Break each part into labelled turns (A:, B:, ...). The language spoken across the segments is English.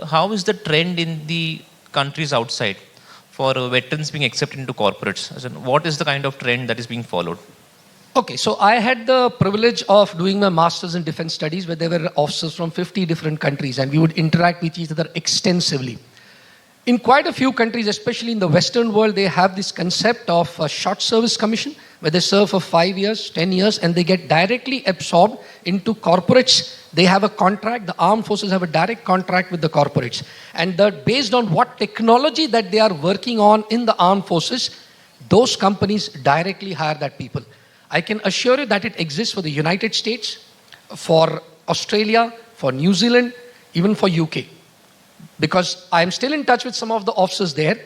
A: How is the trend in the countries outside for veterans being accepted into corporates? As in, what is the kind of trend that is being followed?
B: Okay, so I had the privilege of doing my master's in defense studies where there were officers from 50 different countries and we would interact with each other extensively. In quite a few countries, especially in the Western world, they have this concept of a short service commission where they serve for 5 years, 10 years, and they get directly absorbed into corporates. They have a contract, the armed forces have a direct contract with the corporates. And based on what technology that they are working on in the armed forces, those companies directly hire that people. I can assure you that it exists for the United States, for Australia, for New Zealand, even for UK. Because I am still in touch with some of the officers there,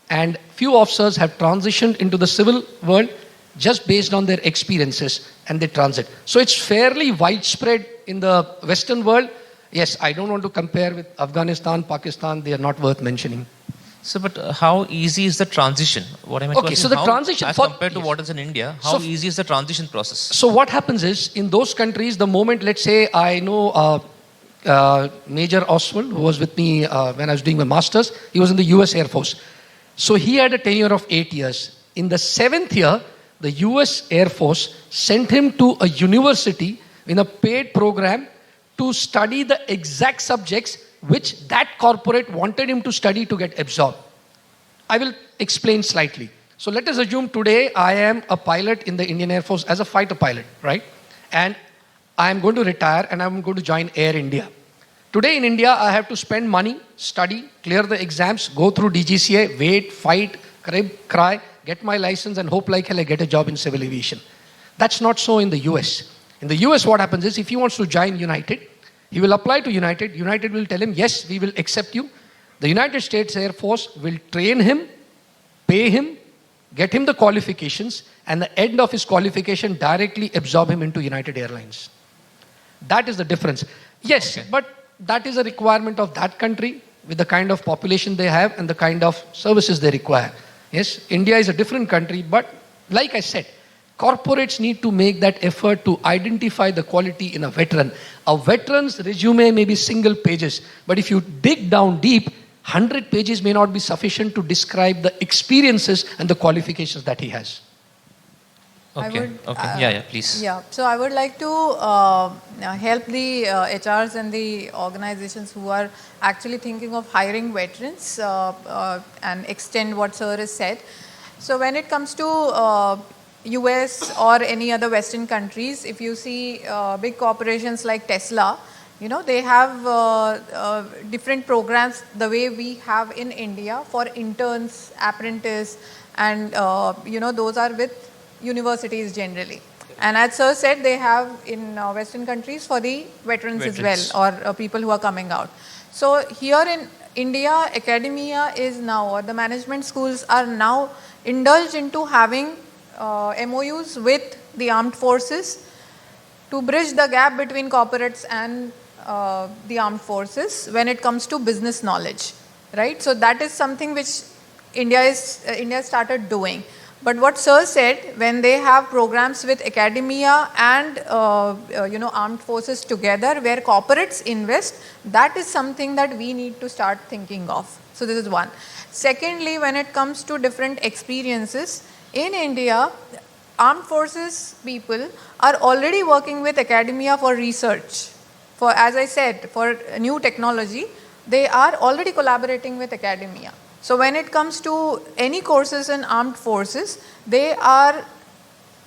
B: and few officers have transitioned into the civil world just based on their experiences, and they transit. So it's fairly widespread in the Western world. Yes, I don't want to compare with Afghanistan, Pakistan, they are not worth mentioning.
A: So, but how easy is the transition? What I meant to ask
B: so
A: you,
B: the transition
A: as compared to what is in India, how easy is the transition process?
B: So what happens is, in those countries, the moment, let's say, I know Major Oswald, who was with me when I was doing my master's, he was in the US Air Force. So he had a tenure of 8 years. In the 7th year, the US Air Force sent him to a university in a paid program to study the exact subjects which that corporate wanted him to study to get absorbed. I will explain slightly. So let us assume today I am a pilot in the Indian Air Force as a fighter pilot, right? And I am going to retire and I am going to join Air India. Today in India, I have to spend money, study, clear the exams, go through DGCA, wait, fight, cry, get my license and hope like hell I get a job in civil aviation. That's not so in the US. In the US, what happens is if he wants to join United, he will apply to United. United will tell him, yes, we will accept you. The United States Air Force will train him, pay him, get him the qualifications, and at the end of his qualification, directly absorb him into United Airlines. That is the difference. Yes, okay. But that is a requirement of that country with the kind of population they have and the kind of services they require. Yes, India is a different country, but like I said, corporates need to make that effort to identify the quality in a veteran. A veteran's resume may be single pages, but if you dig down deep, 100 pages may not be sufficient to describe the experiences and the qualifications that he has.
A: Okay, yeah, please.
C: Yeah, so I would like to help the HRs and the organizations who are actually thinking of hiring veterans and extend what sir has said. So when it comes to US or any other Western countries, if you see big corporations like Tesla, you know, they have different programs the way we have in India for interns, apprentice, and you know, those are with universities generally. And as sir said, they have in Western countries for the veterans as well, or people who are coming out. So here in India, academia is now, or the management schools are now indulged into having MOUs with the armed forces to bridge the gap between corporates and the armed forces when it comes to business knowledge, right? So that is something which India started doing. But what sir said, when they have programs with academia and you know, armed forces together where corporates invest, that is something that we need to start thinking of. So this is one. Secondly, when it comes to different experiences, in India, armed forces people are already working with academia for research. For, as I said, for new technology, they are already collaborating with academia. So when it comes to any courses in armed forces, they are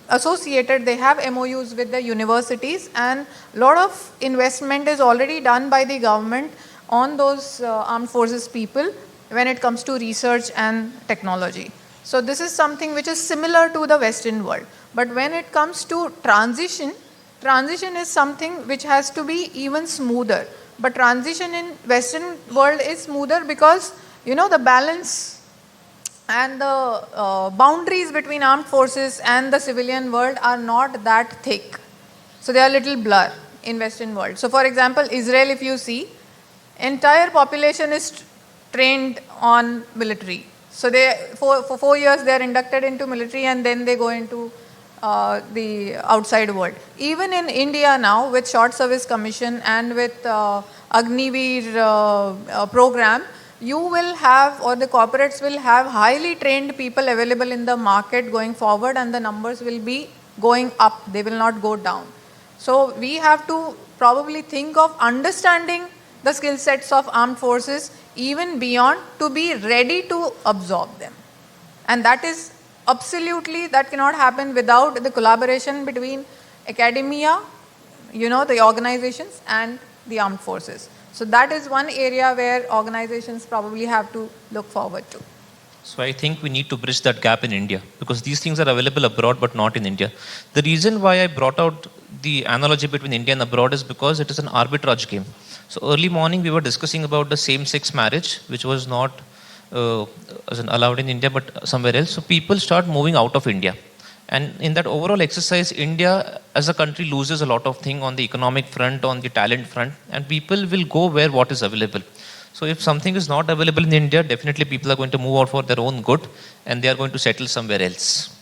C: associated, they have MOUs with the universities, and a lot of investment is already done by the government on those armed forces people when it comes to research and technology. So this is something which is similar to the Western world. But when it comes to transition is something which has to be even smoother. But transition in Western world is smoother because, you know, the balance and the boundaries between armed forces and the civilian world are not that thick. So they are a little blur in Western world. So for example, Israel, if you see, entire population is trained on military. So they, for 4 years they are inducted into military and then they go into the outside world. Even in India now, with Short Service Commission and with Agniveer program, you will have, or the corporates will have, highly trained people available in the market going forward, and the numbers will be going up, they will not go down. So we have to probably think of understanding the skill sets of armed forces even beyond, to be ready to absorb them. And that is absolutely, that cannot happen without the collaboration between academia, the organizations, and the armed forces. So that is one area where organizations probably have to look forward to.
A: So I think we need to bridge that gap in India, because these things are available abroad but not in India. The reason why I brought out the analogy between India and abroad is because it is an arbitrage game. So early morning we were discussing about the same-sex marriage, which was not allowed in India but somewhere else. So people start moving out of India. And in that overall exercise, India as a country loses a lot of things on the economic front, on the talent front, and people will go where what is available. So if something is not available in India, definitely people are going to move out for their own good, and they are going to settle somewhere else.